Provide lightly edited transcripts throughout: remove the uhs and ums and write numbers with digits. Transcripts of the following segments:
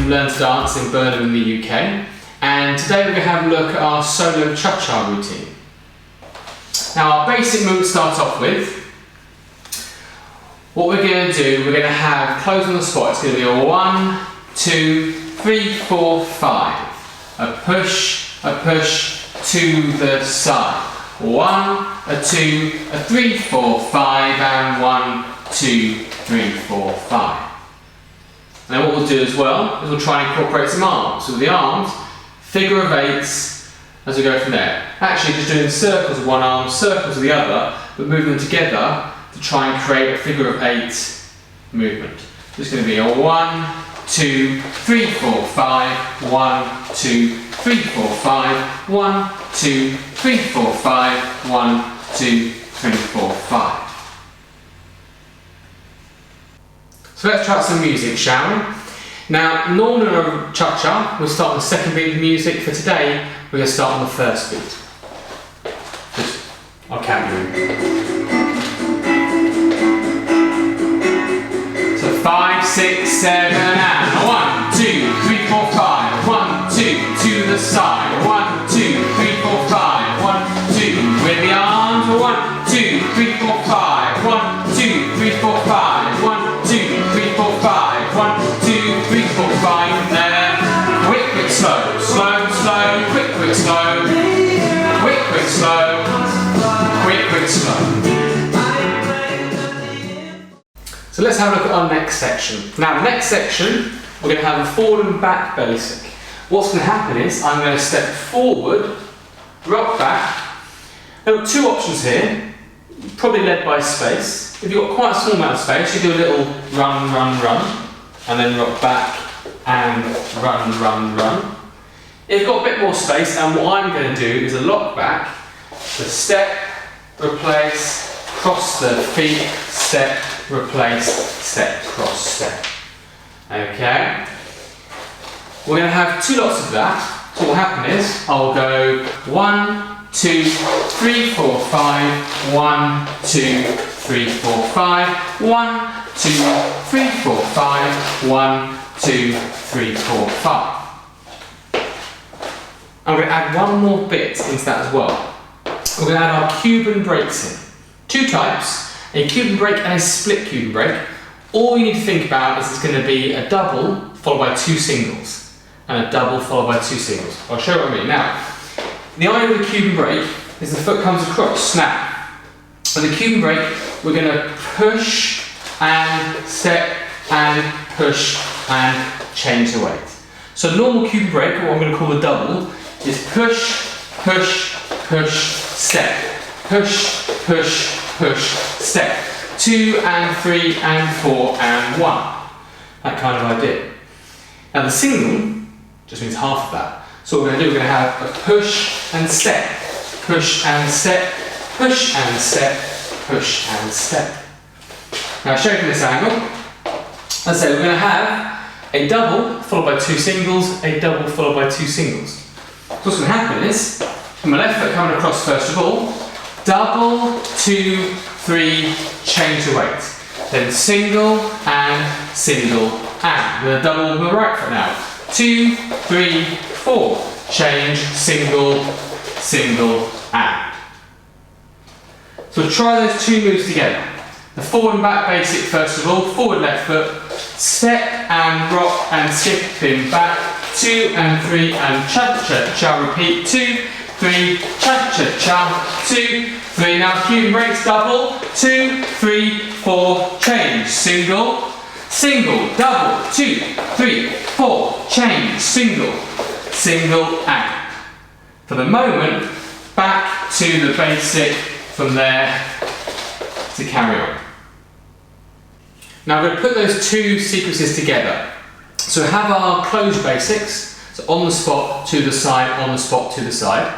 from Learn to Dance in Burnham in the UK, and today we're going to have a look at our solo cha-cha routine. Now our basic movement starts off with, what we're going to do, we're going to have close on the spot. It's going to be a 1, 2, 3, 4, 5. A push to the side. 1, a 2, a 3, 4, 5, and 1, 2, 3, 4, 5. And then what we'll do as well is we'll try and incorporate some arms. So with the arms, figure of eights as we go from there. Actually just doing circles with one arm, circles with the other, but moving them together to try and create a figure of eight movement. So it's going to be a 1, 2, 3, 4, 5, 1, 2, 3, 4, 5, 1, 2, 3, 4, 5, 1, 2, 3, 4, 5. So let's try some music, shall we? Now, normally on a cha-cha, we'll start on the second beat of the music. For today, we're going to start on the first beat. I'll count you. So 5, 6, 7, and 1, 2, 3, 4, 5. 1, 2, to the side. 1, 2, 3, 4, 5. 1, 2, with the arms. 1, 2, 3, 4, 5. 1, 2, 3, 4, 5. 1, 2, 3, 4, 5. 1, 2, 3, 4, 5. And then quick, quick, slow. Slow, slow. Quick, quick, slow. Quick, quick, slow. Quick, quick, slow. So let's have a look at our next section. Now the next section, we're going to have a forward and back basic. What's going to happen is I'm going to step forward, rock back. There are two options here, probably led by space. If you've got quite a small amount of space, you do a little run, run, run, and then rock back and run, run, run. If you've got a bit more space, and what I'm going to do is a lock back, the step, replace, cross the feet, step, replace, step, cross, step. Okay? We're going to have two lots of that. So what will happen is I'll go 1, 2, 3, 4, 5, 1, 2, 3, 4, 5, 1, 2, 3, 4, 5, 1, 2, 3, 4, 5. I'm going to add one more bit into that as well. We're going to add our Cuban breaks in. Two types, a Cuban break and a split Cuban break. All you need to think about is it's going to be a double followed by two singles. And a double followed by two singles. I'll show you what I mean. Now, the idea of the Cuban break is the foot comes across, snap. With the Cuban break, we're going to push and step and push and change the weight. So normal Cuban break, or what I'm going to call the double, is push, push, push, step. Push, push, push, step. 2 and 3 and 4 and 1. That kind of idea. Now the single just means half of that. So what we're going to do, we're going to have a push and step. Push and step. Push and step. Push and step. Now show you from this angle. As I say, we're going to have a double followed by two singles, a double followed by two singles. So what's going to happen is, from my left foot coming across first of all, double, 2, 3, change the weight. Then single and single and. We're going to double with the right foot now. 2, 3, 4, change, single, single and. So try those two moves together. The forward and back basic first of all, forward left foot, step and rock and skip in back, 2 and 3 and cha-cha-cha, repeat, 2, 3, cha-cha-cha, 2, 3, now Cuban breaks, double, 2, 3, 4, change, single, single, double, 2, 3, 4, change, single, single and. For the moment, back to the basic from there to carry on. Now we're going to put those two sequences together. So we have our closed basics, so on the spot, to the side, on the spot, to the side.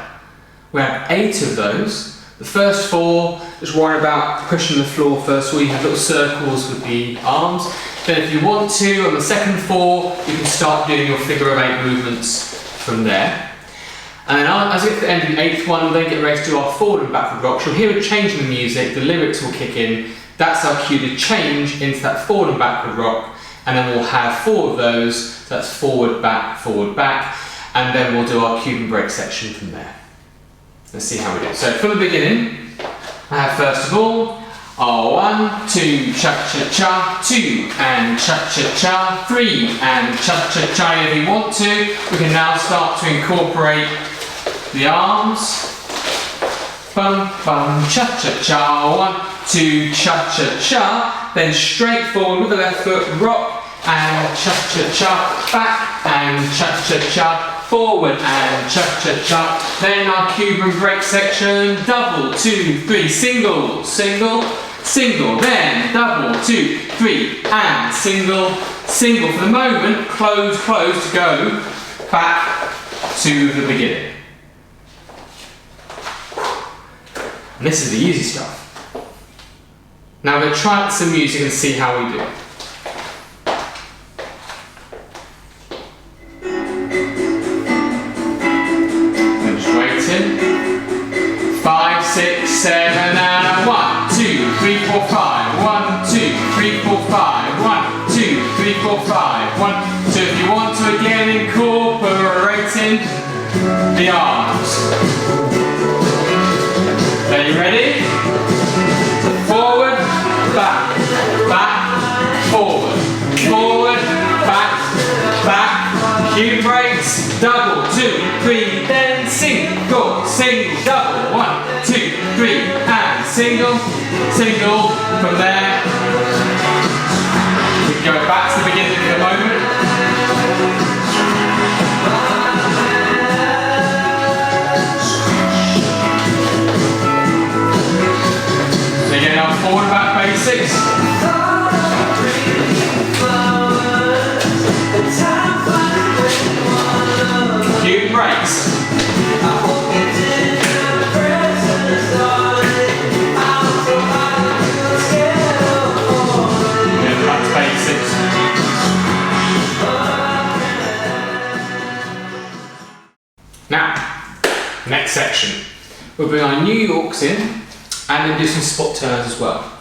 We have 8 of those. The first 4, just worry about pushing the floor first, or you have little circles with the arms. Then if you want to, on the second 4, you can start doing your figure of 8 movements from there. And then as we get to the end of the 8th one, we'll then get ready to do our forward and backward rock. You'll hear a change in the music, the lyrics will kick in. That's our cue to change into that forward and backward rock. and then we'll have 4 of those, so that's forward, back, and then we'll do our Cuban break section from there. Let's see how we do. So from the beginning, I have first of all, 1, 2, cha-cha-cha, 2, and cha-cha-cha, 3, and cha-cha-cha if you want to. We can now start to incorporate the arms. Bum, bum, cha-cha-cha, 1, 2, cha-cha-cha, then straight forward with the left foot, rock, and cha-cha-cha, back, and cha-cha-cha, forward, and cha-cha-cha. Then our Cuban break section, double, 2, 3, single, single, single, then double, 2, 3, and single, single. For the moment, close, close to go back to the beginning. And this is the easy stuff. Now we're going to try out some music and see how we do. I'm just waiting. 5, 6, 7, and 1, 2, 3, 4, 5. 1, 2, 3, 4, 5. 1, 2, 3, 4, 5. 1, 2. If you want to again incorporating the arms. Are you ready? So forward, back, back, forward, forward, back, back. Cuban breaks, double, 2, 3, then single, single, double, 1, 2, 3, and single, single. From there, we can go back to the beginning for a moment. Again, our forward back basics. Cuban breaks. Again, back to basics. Now, next section. We'll bring our New Yorks in, and then do some spot turns as well.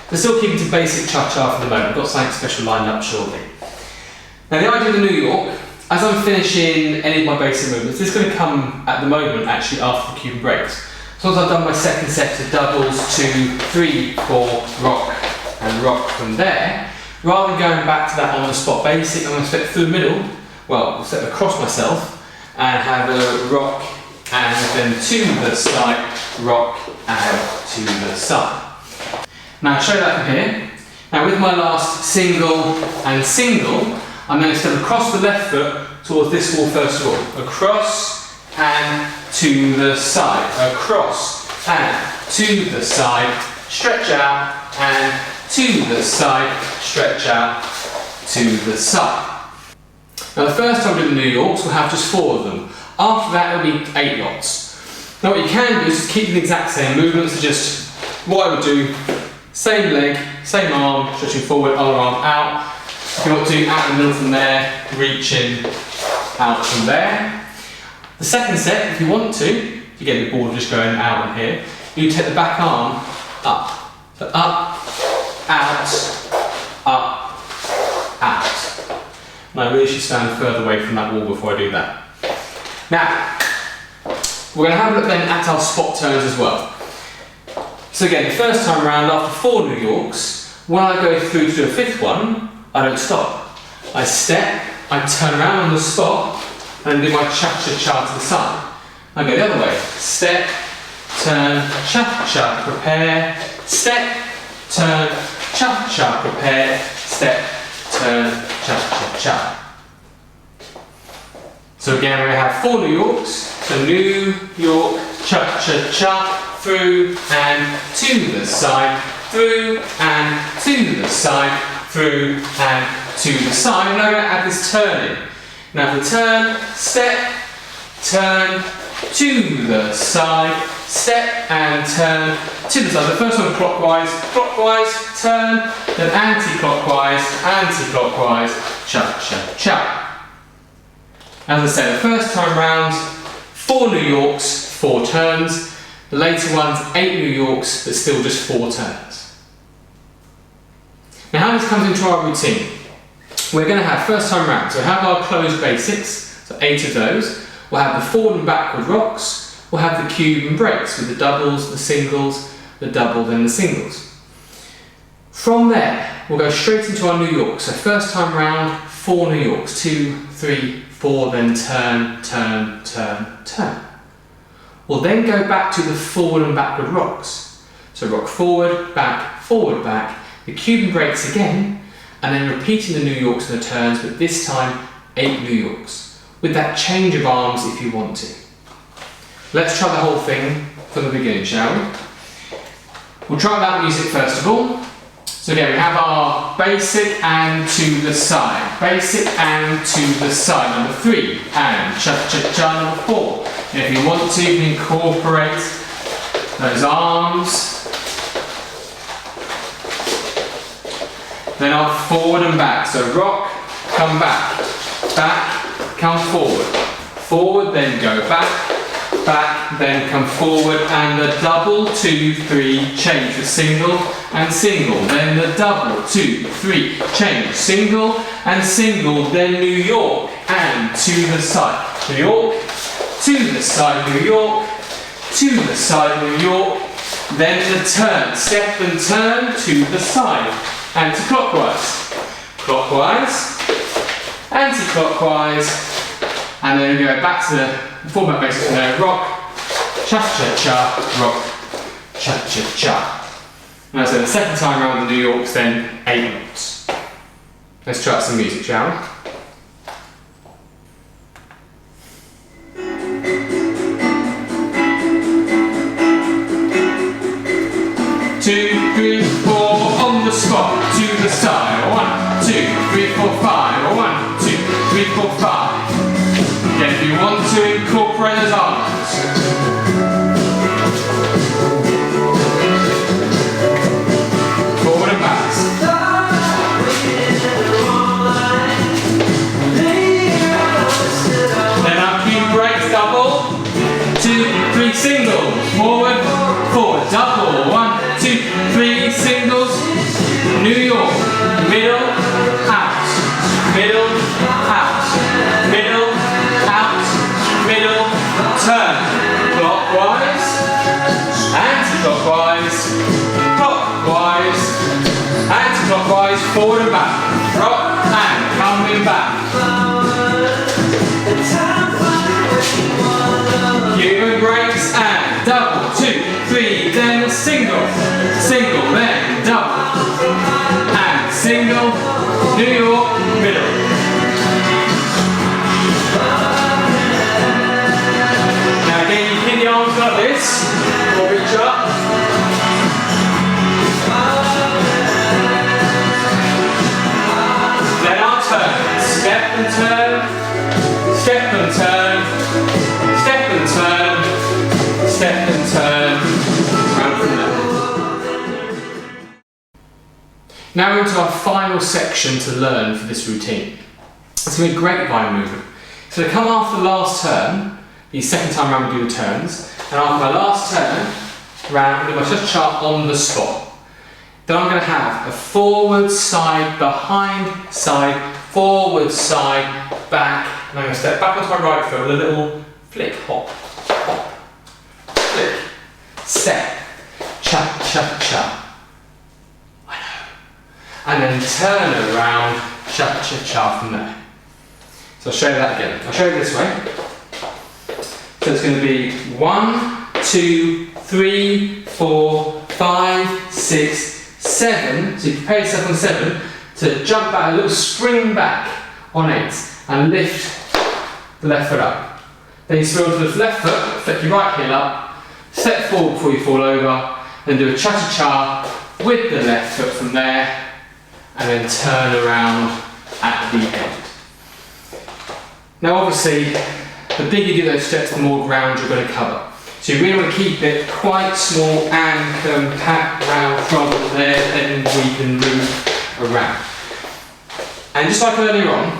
We're still keeping to basic cha-cha for the moment. We've got something special lined up shortly. Now the idea of the New York, as I'm finishing any of my basic movements, this is going to come at the moment actually after the Cuban breaks. So once I've done my second set of doubles, 2, 3, 4, rock, and rock from there, rather than going back to that on the spot basic, I'm going to step through the middle, well, I'll step across myself, and have a rock, and then to the side, rock, and to the side. Now I'll show that from here. Now with my last single and single, I'm going to step across the left foot towards this wall first of all. Across and to the side. Across and to the side. Stretch out and to the side. Stretch out to the side. Now the first time we do the New Yorks, we'll have just 4 of them. After that there'll be 8 lots. Now what you can do is just keep the exact same movements, just what I would do, same leg, same arm, stretching forward, other arm out. If you want to, out in the middle from there, reaching out from there. The second set, if you want to, you get the board just going out and here, you take the back arm up. So up, out, out. And I really should stand further away from that wall before I do that. Now, we're going to have a look then at our spot turns as well. So again, the first time around, after 4 New Yorks, when I go through to do a 5th one, I don't stop. I step, I turn around on the spot, and do my cha-cha-cha to the side. I go the other way. Step, turn, cha-cha, prepare, step, turn, cha-cha, prepare, step, turn, cha-cha-cha. So again, we're going to have 4 New Yorks. So New York, cha-cha-cha, through and to the side, through and to the side, through and to the side. And now we're going to add this turn in. Now the turn, step, turn, to the side, step and turn to the side. The first one clockwise, clockwise, turn, then anti-clockwise, anti-clockwise, cha-cha-cha. As I said, the first time round, 4 New Yorks, 4 turns. The later ones, 8 New Yorks, but still just 4 turns. Now how this comes into our routine. we're going to have first time round. So we have our closed basics, so 8 of those. We'll have the forward and backward rocks. We'll have the Cuban breaks with the doubles, the singles, the double, then the singles. From there, we'll go straight into our New York. So first time round, 4 New Yorks, 2, 3, 4, then turn, turn, turn, turn. We'll then go back to the forward and backward rocks. So rock forward, back, the Cuban breaks again, and then repeating the New Yorks and the turns, but this time 8 New Yorks, with that change of arms if you want to. Let's try the whole thing from the beginning, shall we? We'll try that music first of all. So again, we have our basic and to the side, basic and to the side, number 3, and cha-cha-cha, number 4. And if you want to, you can incorporate those arms. Then our forward and back, so rock, come back, come forward, forward, then go back, then come forward, and the double, 2, 3, change, the single and single, then the double, 2, 3, change, single and single, then New York, and to the side, New York, to the side, New York, to the side, New York, then the turn, step and turn to the side, anti-clockwise, clockwise, anti-clockwise, and then we go back to the format basics from there, rock, cha-cha-cha, rock, cha-cha-cha. And so the second time around the New Yorks, then 8 notes. Let's try out some music, shall we? 2, 3, 4, on the spot, to the side. 1, 2, 3, 4, 5. 1, 2, 3, 4, 5. Again, if you want to incorporate those arms. Forward and back. Then our Cuban breaks, double. 2, 3, singles. Forward, forward, double. 1, 2, 3, singles. New York, middle, out, middle, out, middle, out, middle, turn, clockwise, anti-clockwise, clockwise, anti-clockwise, forward and back, rock and coming back. Cuban breaks and double, 2, 3, then a single, single, then double, and single, New York, middle. Now again, you pin the arms like this, or reach up. Then our turn, step and turn, step and turn, step and turn, step and turn, round from there. Now we're into our final section to learn for this routine. It's going to be a grapevine movement. So to come after the last turn, the second time round we do the turns, and after my last turn, round we do my cha-cha on the spot. Then I'm going to have a forward, side, behind, side, forward, side, back, and I'm going to step back onto my right foot with a little flick, hop, hop, flick, step, cha-cha-cha. And then turn around, cha-cha-cha from there. So I'll show you that again. I'll show you this way. So it's going to be 1, 2, 3, 4, 5, 6, 7. So you prepare yourself on 7 to jump back, a little spring back on 8 and lift the left foot up. Then you swing to the left foot, flip your right heel up, step forward before you fall over, then do a cha-cha-cha with the left foot from there, and then turn around at the end. Now obviously, the bigger you do those steps, the more ground you're going to cover. So you really want to keep it quite small and compact round from there, then we can move around. And just like earlier on,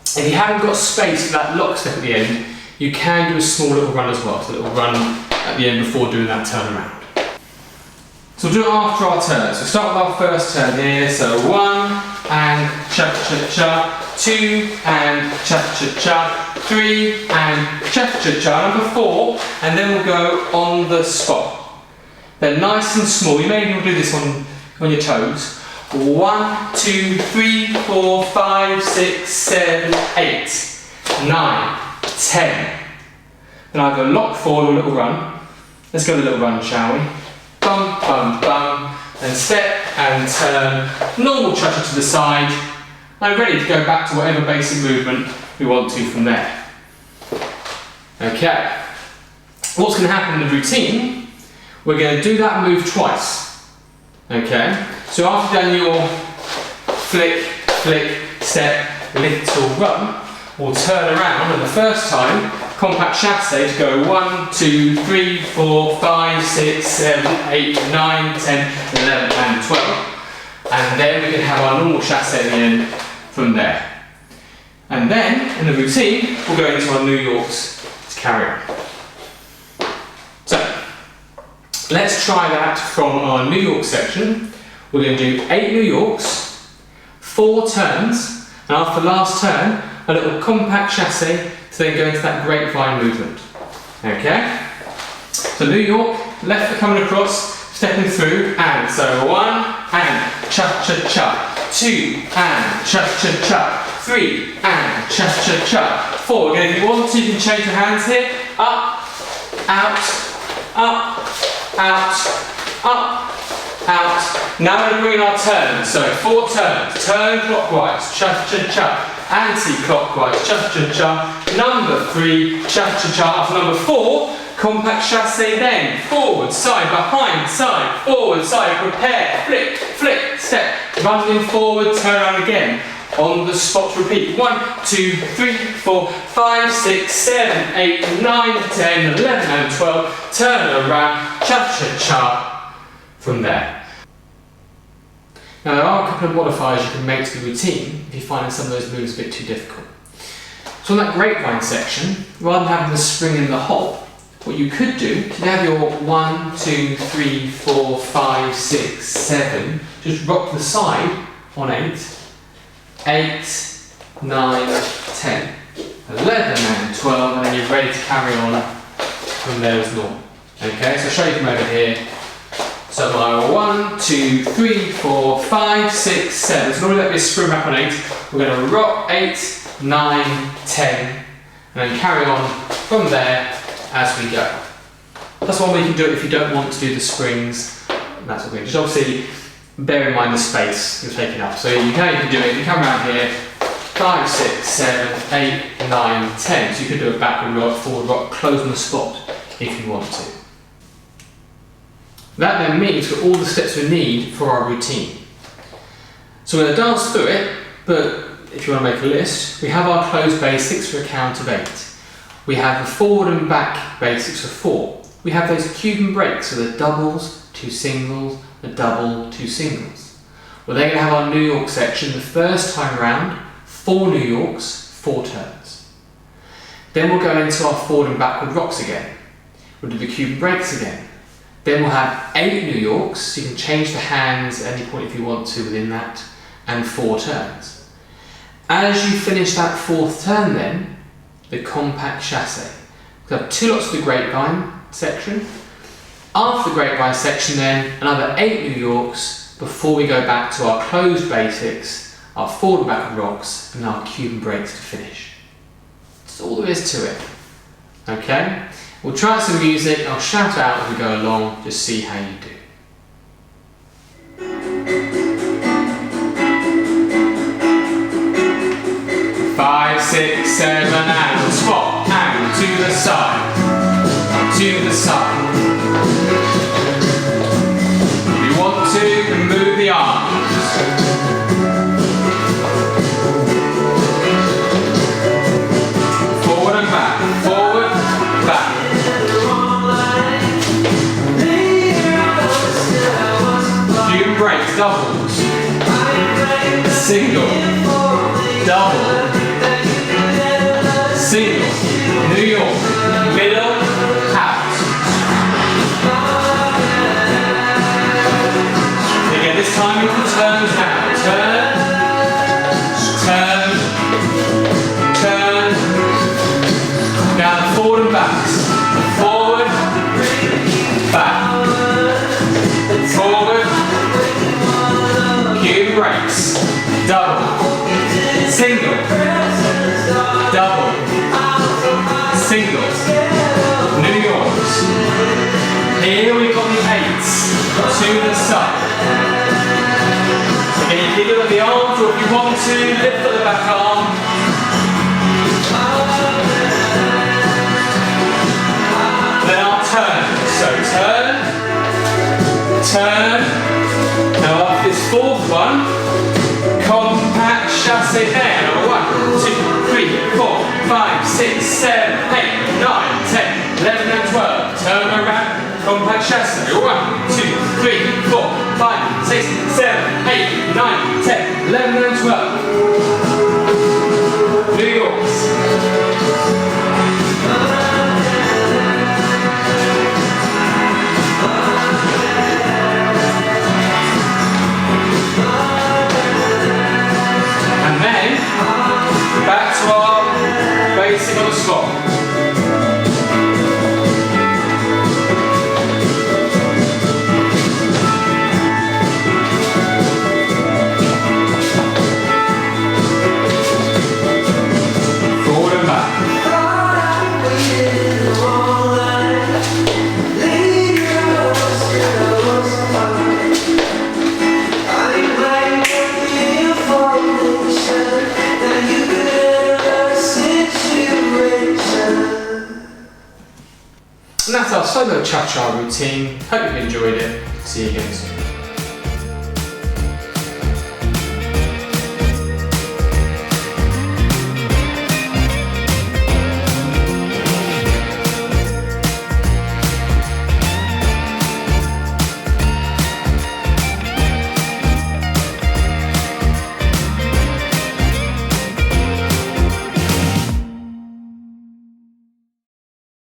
if you haven't got space for that lock step at the end, you can do a small little run as well, so a little run at the end before doing that turn around. So we'll do it after our turn. So start with our first turn here. So 1, and cha-cha-cha, 2 and cha-cha-cha, 3 and cha-cha-cha, number 4, and then we'll go on the spot. They're nice and small. You may even do this on your toes. 1, 2, 3, 4, 5, 6, 7, 8, 9, 10. Then either lock forward or a little run. Let's go with a little run, shall we? Bum, bum, bum, and step and turn. Normal cha-cha to the side. I'm ready to go back to whatever basic movement we want to from there. Okay. What's going to happen in the routine? We're going to do that move twice. Okay. So after you've done your flick, flick, step, little run, we'll turn around, and the first time, compact chassé to go 1, 2, 3, 4, 5, 6, 7, 8, 9, 10, 11 and 12. And then we can have our normal chassé at the end from there. And then, in the routine, we'll go into our New Yorks to carry on. So, let's try that from our New York section. We're going to do 8 New Yorks, 4 turns, and after the last turn, a little compact chassé to then go into that grapevine movement. Okay? So New York, left foot coming across, stepping through, and so 1 and cha-cha-cha, 2 and cha-cha-cha, 3 and cha-cha-cha, 4. Again, if you want to, you can change your hands here. Up, out, up, out, up, out. Now we're going to bring in our turns. So 4 turns. Turn clockwise, cha-cha-cha. Anti-clockwise, cha-cha-cha. Number 3, cha-cha-cha. After number 4, compact chassé then. Forward, side, behind, side, forward, side. Prepare, flick, flick, step. Running forward, turn around again. On the spot, repeat. 1, 2, 3, 4, 5, 6, 7, 8, 9, 10, 11 and 12. Turn around, cha-cha-cha from there. Now there are a couple of modifiers you can make to the routine if you find some of those moves a bit too difficult. So on that grapevine section, rather than having the spring and the hop, what you could do, you have your 1, 2, 3, 4, 5, 6, 7, just rock the side on 8, 8, 9, 10, 11 and 12, and then you're ready to carry on from there as normal. Okay, so I'll show you from over here. So my 1, 2, 3, 4, 5, 6, 7. So normally that would be a spring back on 8. We're going to rock 8, 9, 10, and then carry on from there as we go. That's one way you can do it if you don't want to do the springs. That's what we just obviously bear in mind the space you're taking up. So you can do it. You come around here, 5, 6, 7, 8, 9, 10. So you could do a backward rock, forward rock, close on the spot if you want to. That then means we've got all the steps we need for our routine. So we're going to dance through it, but if you want to make a list, we have our closed basics for a count of 8. We have the forward and back basics for 4. We have those Cuban breaks, so the doubles, 2 singles, a double, 2 singles. We're then going to have our New York section, the first time around, 4 New Yorks, 4 turns. Then we'll go into our forward and backward rocks again. We'll do the Cuban breaks again. Then we'll have 8 New Yorks, so you can change the hands at any point if you want to within that, and 4 turns. As you finish that 4th turn then, the compact chassé. We'll have 2 lots of the grapevine section. After the grapevine section then, another 8 New Yorks before we go back to our closed basics, our forward and backward rocks, and our Cuban breaks to finish. That's all there is to it. Okay? We'll try some music, I'll shout out as we go along, just see how you do. 5, 6, 7, and swap, and to the side, to the side. If you want to, you can move the arms. Forward and back, forward, back. Cuban breaks, doubles, single, double, single, New York, middle, out. Again, this time you can turn now. Turn, double, single, double, single, New Yorks. Here we've got the 8s to the side. Again, you can do it with the arms, or if you want to, lift up the back arm. Then I'll turn. So turn, turn. Now off this fourth one, compact chasse down. 1, 2, 3, 4, 5, 6, 7, 8, 9, 10, 11 and 12. Turn around, compact chasse. 1, 2, 3, 4, 5, 6, 7, 8, 9, 10, 11 and 12. New Yorks. Back to our basic on the spot. Forward and back. And that's our solo cha-cha routine. Hope you've enjoyed it. See you again soon.